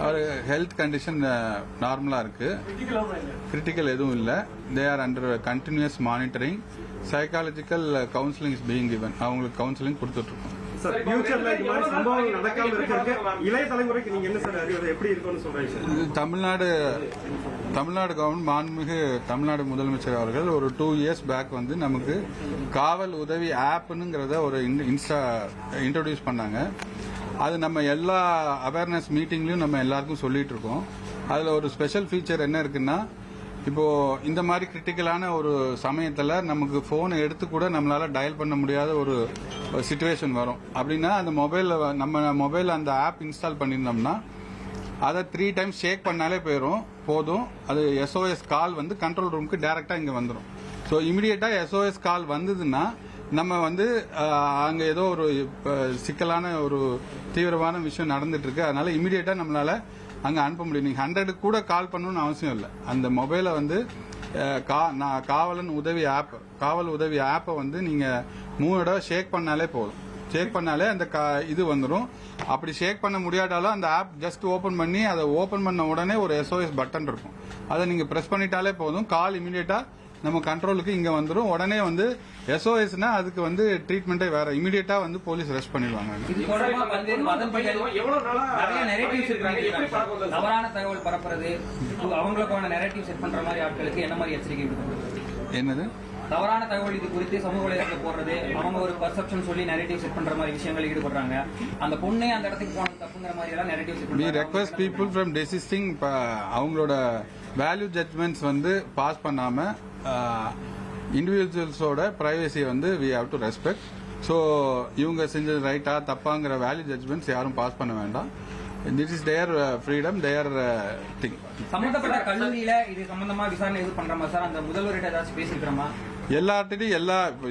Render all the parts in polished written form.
அவர் health condition நார்மலா இருக்கு, critical எதுவும் இல்லை. They are under continuous monitoring. Psychological counselling is being given. அவங்களுக்கு கவுன்சிலிங் கொடுத்துட்டு இருக்கோம். தமிழ்நாடு கவர்மெண்ட் மாண்புமிகு தமிழ்நாடு முதலமைச்சர் அவர்கள் ஒரு 2 years பேக் வந்து நமக்கு காவல் உதவி ஆப்னுங்கிறத ஒரு இன்ட்ரோடியூஸ் பண்ணாங்க. அது நம்ம எல்லா அவேர்னஸ் மீட்டிங்லயும் நம்ம எல்லாருக்கும் சொல்லிட்டு இருக்கோம். அதுல ஒரு ஸ்பெஷல் ஃபீச்சர் என்ன இருக்குன்னா, இப்போ இந்த மாதிரி கிரிட்டிக்கலான ஒரு சமயத்துல நமக்கு போனை எடுத்து கூட நம்மளால டயல் பண்ண முடியாத ஒரு சிச்சுவேஷன் வரும். அப்படின்னா அந்த நம்ம மொபைல் அந்த ஆப் இன்ஸ்டால் பண்ணியிருந்தோம்னா அதை 3 times ஷேக் பண்ணாலே போதும். அது SOS கால் வந்து கண்ட்ரோல் ரூமுக்கு டைரக்டா இங்க வந்துடும். ஸோ இமிடியேட்டா SOS கால் வந்ததுன்னா நம்ம வந்து அங்க ஏதோ ஒரு சிக்கலான ஒரு தீவிரமான விஷயம் நடந்துட்டு இருக்கு, அதனால இமிடியேட்டா நம்மளால அங்க அனுப்ப முடியும். நீங்க 100 கூட கால் பண்ணணும்னு அவசியம் இல்லை. அந்த மொபைலை வந்து காவல் உதவி ஆப்பை வந்து நீங்க 3 தடவை ஷேக் பண்ணாலே போதும். ஷேக் பண்ணாலே அந்த இது வந்துடும். அப்படி ஷேக் பண்ண முடியாட்டாலும் அந்த ஆப் ஜஸ்ட் ஓபன் பண்ணி அதை ஓபன் பண்ண உடனே ஒரு SOS பட்டன் இருக்கும். அதை நீங்க பிரஸ் பண்ணிட்டாலே போதும், கால் இமிடியேட்டா நம்ம கண்ட்ரோலுக்கு இங்க வந்துடும். உடனே வந்து SOSனா அதுக்கு வந்து ட்ரீட்மெண்டே வேற, இமிடியேட்டா வந்து போலீஸ் ரெஸ்ட் பண்ணிடுவாங்க. தவறான தகவல் பரப்புறது, அவங்களுக்கான நரேட்டிவ் செட் பண்ற மாதிரி ஆட்களுக்கு என்ன மாதிரி எச்சரிக்கை விடுறது? என்னது தவறான தகவல் இது குறித்து சமூக வலைதளத்தில் போடுறது, அவங்க ஒரு பர்செப்ஷன் சொல்லி நரேட்டிவ் செட் பண்ற மாதிரி விஷயங்கள் ஈடுபடுறாங்க. அந்த பொண்ணே அந்த இடத்துக்கு போனது தப்புங்கிற மாதிரி எல்லாம் நரேட்டிவ் செட் பண்றாங்க. we request people from desisting அவங்களோட வேல்யூ ஜட்ஜ்மெண்ட்ஸ் வந்து பாஸ் பண்ணாம இண்டிவிஜுவல்ஸோட பிரைவசியை வந்து we have to respect. So இவங்க செஞ்சது ரைட்டா தப்பாங்கிற வேல்யூ ஜட்ஜ்மெண்ட்ஸ் யாரும் பாஸ் பண்ண வேண்டாம். This is there freedom, their thing. சம்பந்தப்பட்ட கல்லூரியில இது சம்பந்தமா விசாரணை எது பண்றோமா சார்? அந்த முதல்வர்கிட்ட ஏதாச்சும் பேசிருக்கிறோமா? எல்லார்ட்டையும்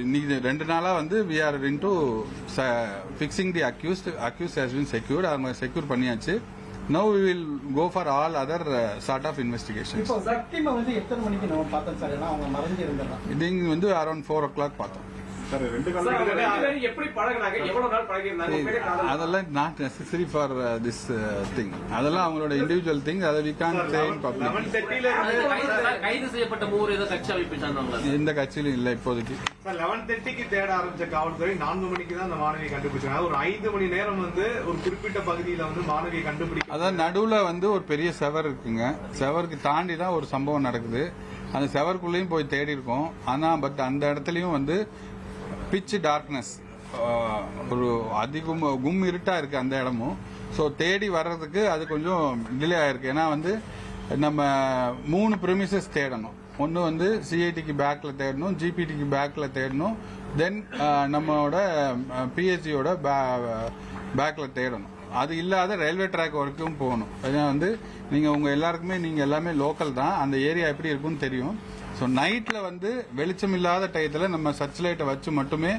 இன்னைக்கு 2 நாளா வந்து we are into fixing the accused has been secured. அவங்க செக்யூர் பண்ணியாச்சு. Now we will go for all other sort of investigations. இப்போ victim வந்து எத்தனை மணிக்கு நம்ம பார்த்தோம் சார்? அவங்க மறைஞ்சு இருந்தாங்க. இது வந்து around 4 o'clock பார்த்தோம். அதெல்லாம் not necessary for this thing. அதெல்லாம் அவங்களோட இண்டிவிஜுவல் திங். அதை we can't say in public. கைது செய்யப்பட்ட 3 ஏதோ கட்சி அமைப்பு சார்ந்தவங்க எந்த கட்சியிலும் இல்ல இப்போதைக்கு. 11:30க்கு தேட ஆரம்பிச்ச காவல்துறை 4 மணிக்கு தான் அந்த மாணவியை கண்டுபிடிச்சாங்க. ஒரு 5 மணி நேரம் வந்து ஒரு குறிப்பிட்ட பகுதியில வந்து மாணவியை கண்டுபிடிக்க, அதான் நடுவுல வந்து ஒரு பெரிய செவர் இருக்குங்க. செவருக்கு தாண்டி தான் ஒரு சம்பவம் நடக்குது. அந்த செவருக்குள்ளேயும் போய் தேடி இருக்கோம். ஆனா பட் அந்த இடத்துலயும் வந்து பிச் டார்க்னஸ், ஒரு அதிகம் கும் இருட்டா இருக்கு அந்த இடமும். ஸோ தேடி வர்றதுக்கு அது கொஞ்சம் டிலே ஆயிருக்கு. ஏன்னா வந்து நம்ம 3 ப்ரிமிசஸ் தேடணும். ஒன்று வந்து சிஐடிக்கு பேக்ல தேடணும், ஜிபிடிக்கு பேக்ல தேடணும், தென் நம்மளோட பிஹெச்டியோட பேக்ல தேடணும். அது இல்லாத ரயில்வே ட்ராக் வரைக்கும் போகணும். ஏன்னா வந்து நீங்க எல்லாமே லோக்கல் தான், அந்த ஏரியா எப்படி இருக்குன்னு தெரியும். ஸோ நைட்ல வந்து வெளிச்சம் இல்லாத டயத்துல நம்ம சர்ச் லைட்டை வச்சு மட்டுமே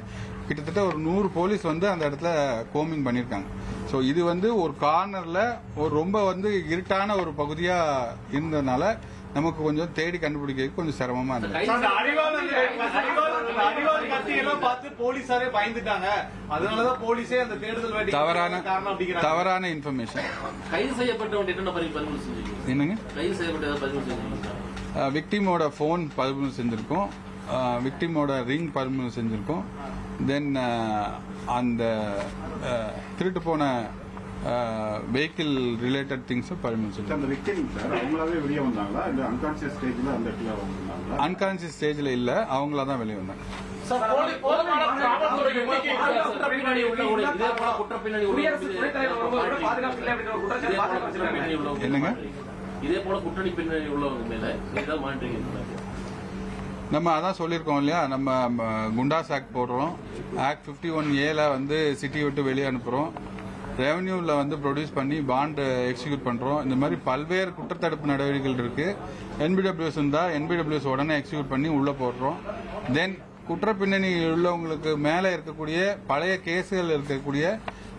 கிட்டத்தட்ட ஒரு 100 போலீஸ் வந்து அந்த இடத்துல கோமிங் பண்ணிருக்காங்க. ஸோ இது வந்து ஒரு கார்னர்ல ஒரு ரொம்ப வந்து இருட்டான ஒரு பகுதியா இருந்ததுனால நமக்கு கொஞ்சம் தேடி கண்டுபிடிக்க கொஞ்சம் சிரமமா இருந்தது. தவறான இன்ஃபர்மேஷன். என்னங்க, விக்டிமோட போன் பறிமுதல் செஞ்சிருக்கோம், விக்டிமோட ரிங் பறிமுதல் செஞ்சிருக்கோம். தென் அந்த திருட்டு போன வெஹிக்கிள் ரிலேட்டட் திங்ஸ் பறிமுதல் செஞ்சிருக்கோம். அன்கான்சியஸ் ஸ்டேஜ்ல இல்ல, அவங்களா தான் வெளியே வந்தாங்க. என்னங்க, இதே போல குற்றணி பின்னணி உள்ளவங்க மேல ஏதாவது மாற்றீங்க? நம்ம அதான் சொல்லியிருக்கோம் இல்லையா, நம்ம குண்டாஸ் ஆக்ட் போடுறோம், ஆக்ட் 51A வந்து சிட்டி விட்டு வெளியே அனுப்புறோம், ரெவன்யூல வந்து ப்ரொடியூஸ் பண்ணி பாண்ட் எக்ஸிக்யூட் பண்றோம். இந்த மாதிரி பல்வேறு குற்றத்தடுப்பு நடவடிக்கைகள் இருக்கு. NBWS இருந்தா NBWS உடனே எக்ஸிக்யூட் பண்ணி உள்ள போடுறோம். தென் குற்ற பின்னணி உள்ளவங்களுக்கு மேல இருக்கக்கூடிய பழைய கேஸுகள் இருக்கக்கூடிய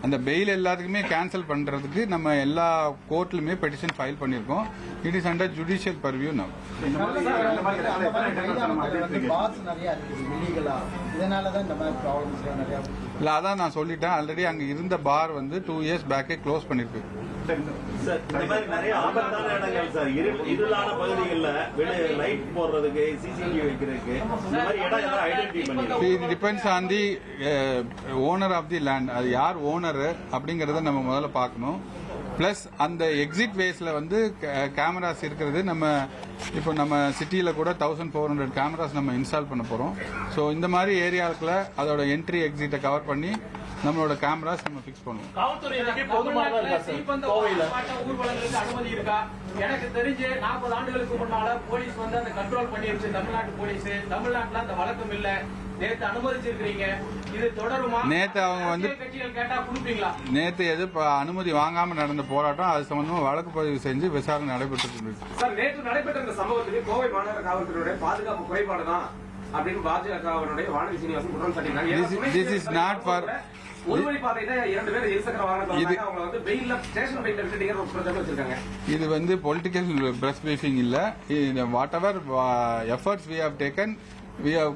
அந்த பெயில் எல்லாத்துக்குமே கேன்சல் பண்றதுக்கு நம்ம எல்லா கோர்ட்லயுமே பெட்டிஷன் ஃபைல் பண்ணிருக்கோம். It is under judicial purview. இதனால தான் இந்த மாதிரி ப்ராப்ளம்ஸ் நிறையா. இல்லை, அதான் நான் சொல்லிட்டேன் ஆல்ரெடி. அங்கே இருந்த பார் வந்து 2 years பேக்கே க்ளோஸ் பண்ணிருக்கு. சார், இந்த மாதிரி நிறைய ஆபத்தான இடங்கள் சார், இருளான பகுதிகளில் லைட் போடுறதுக்கு, சிசிடிவி வைக்கிறதுக்கு, இந்த மாதிரி இடம் எல்லாம் ஐடென்டிஃபை பண்ணி. It depends on the owner of the land. அது யார் ஓனர் அப்படிங்கறத நம்ம முதல்ல பார்க்கணும். பிளஸ் அந்த எக்ஸிட் வேஸ்ல வந்து கேமராஸ் இருக்கிறது. நம்ம சிட்டியில கூட 1400 கேமராஸ் நம்ம இன்ஸ்டால் பண்ண போறோம். ஸோ இந்த மாதிரி ஏரியாவுக்குள்ள அதோட என்ட்ரி எக்ஸிட்டை கவர் பண்ணி நம்மளோட கேமராஸ் நம்ம ஃபிக்ஸ் பண்ணுவோம். ஊர்வலங்களுக்கு அனுமதி இருக்கா? எனக்கு தெரிஞ்சு 40 ஆண்டுகளுக்கு முன்னால போலீஸ் வந்து அந்த கண்ட்ரோல் பண்ணிருச்சு. தமிழ்நாட்டு போலீஸ் தமிழ்நாட்டுல அந்த வழக்கம் இல்ல. நேத்து அனுமதிச்சிருக்கீங்க, இது தொடருமா? நேத்து அவங்க வந்து கட்சிகள் கேட்டா கொடுப்பீங்களா? நேத்து அனுமதி வாங்காம நடந்த போராட்டம், அது சம்பந்தமா வழக்கு பதிவு செஞ்சு விசாரணை நடைபெற்று இருக்கு. சார், நேற்று நடைபெற்ற இந்த சம்பவத்துக்கு கோவை மாநகர காவல்துறையுடைய பாதுகாப்பு குறைபாடு தான் அப்படின்னு பாஜகவினுடைய வானதி சீனிவாசன் குற்றம் சாட்டினாங்க. ஒரு வழி பாதையில 2 பேர் இருசக்கர வாகனத்தை அவங்க வந்து வெயில்ல ஸ்டேஷன் வெயில்ல விட்டுட்டீங்க குற்றச்சாட்டு வச்சிருக்காங்க. இது வந்து பொலிட்டிக்கல் பிரஸ் பிரீஃபிங் இல்ல. Whatever efforts we have taken, we have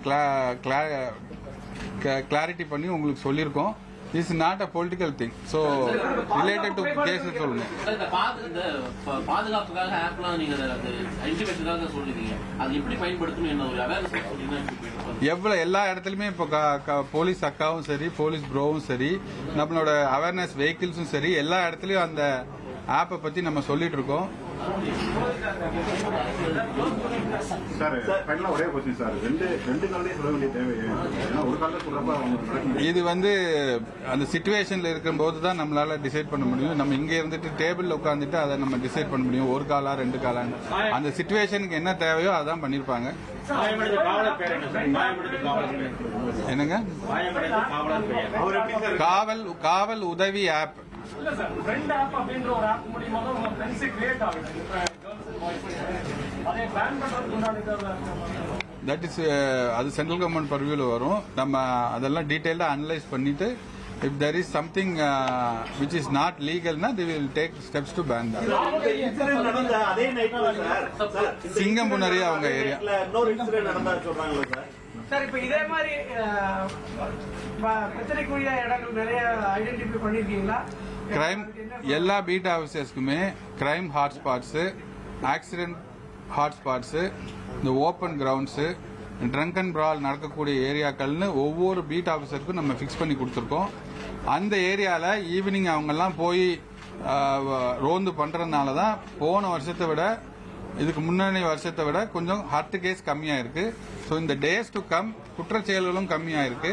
clarity பண்ணி உங்களுக்கு சொல்லியிருக்கோம். This is not a political thing. So related to cases சொல்லுங்க. இந்த பாதுகாப்புக்காக ஆப்லாம் நீங்க இன்டிமேஷனுக்காக சொல்றீங்க, அது எப்படி பயன்படுத்தணும் என்ன ஒரு அவேர்னஸ் சொல்றீங்கன்னா எல்லா இடத்துலயுமே இப்போ போலீஸ் அக்காவும் சரி, போலீஸ் ப்ரோவும் சரி, நம்மளோட அவேர்னஸ் வெஹிக்கிள்ஸும் சரி, எல்லா இடத்துலயும் அந்த ஆப்பை பத்தி நம்ம சொல்லிட்டு இருக்கோம். இது வந்து அந்த சிச்சுவேஷன்ல இருக்கும்போது தான் நம்மளால டிசைட் பண்ண முடியும். நம்ம இங்க இருந்துட்டு டேபிள்ல உட்காந்துட்டு அதை நம்ம டிசைட் பண்ண முடியும். 1 காலா 2 காலான்னு அந்த சிச்சுவேஷனுக்கு என்ன தேவையோ அதான் பண்ணிருப்பாங்க. என்னங்க? காவல் உதவி ஆப். தட் இஸ் அது சென்ட்ரல் கவர்மெண்ட் பர்வியூல வரும். நம்ம அதெல்லாம் டீடைல்டா அனலைஸ் பண்ணிட்டு if there is something which is not legal na they will take steps to ban that. அதே நைட்ல சார் சிங்கம்புணரி அவங்க ஏரியா இன்னொரு இன்சிடென்ட் நடந்தா சொல்றாங்களா சார்? சார், இப்ப இதே மாதிரி பிரச்சனைக்குரிய இடங்கள் நிறைய ஐடென்டிஃபை பண்ணிருக்கீங்களா? கிரைம் எல்லா பீட் ஆபீசர்ஸ்க்குமே கிரைம் ஹாட்ஸ்பாட்ஸ், ஆக்சிடென்ட் ஹாட்ஸ்பாட்ஸ், இந்த open grounds, drunk and brawl நடக்கக்கூடிய ஏரியாக்கள்னு ஒவ்வொரு பீட் ஆஃபீஸருக்கும் நம்ம ஃபிக்ஸ் பண்ணி கொடுத்துருக்கோம். அந்த ஏரியாவில் ஈவினிங் அவங்கெல்லாம் போய் ரோந்து பண்ணுறதுனால தான் போன வருஷத்தை விட, இதுக்கு முன்னாடி வருஷத்தை விட கொஞ்சம் ஹார்ட் கேஸ் கம்மியாக இருக்கு. ஸோ இந்த டேஸ் டு கம் குற்றச்செயல்களும் கம்மியாக இருக்கு.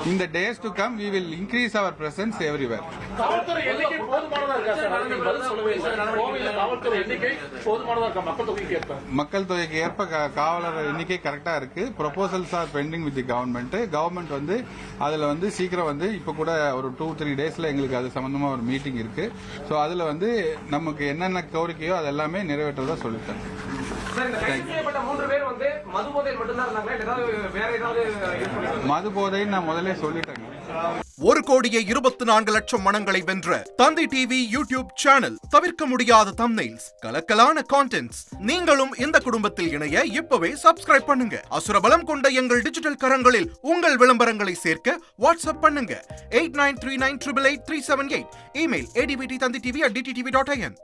இந்த days to come we will increase our presence everywhere. காவல்துறை எண்ணிக்கை போதுமானதா இருக்கா சார்? நீங்க பதில் சொல்லுவீங்க. கோவில்ல காவல்துறை எண்ணிக்கை போதுமானதா இருக்கா? மக்கள் தொகைக்கு ஏற்ப காவலர் எண்ணிக்கை கரெக்டா இருக்கு. Proposals R bending with the government. Government வந்து அதுல வந்து சீக்கிரம் வந்து இப்ப கூட ஒரு 2-3 டேஸ்ல எங்களுக்கு அது சம்பந்தமா ஒரு மீட்டிங் இருக்கு. ஸோ அதுல வந்து நமக்கு என்னென்ன கோரிக்கையோ அது எல்லாமே நிறைவேற்றதா சொல்லிட்டேன். மது போதை நான் முதல்ல சொல்லிட்டேன். 1,24,00,000 மனங்களை வென்ற தந்தி டிவி யூடியூப் சேனல். தவிர்க்க முடியாத தம்ப்நெயில்ஸ், கலக்கலான கான்டென்ட்ஸ். நீங்களும் இந்த குடும்பத்தில் இணைய இப்பவே சப்ஸ்கிரைப் பண்ணுங்க. அசுரபலம் கொண்ட எங்கள் டிஜிட்டல் கரங்களில் உங்கள் விளம்பரங்களை சேர்க்க வாட்ஸ்அப் பண்ணுங்க. 8939888378. Email advtthanditv@dttv.in.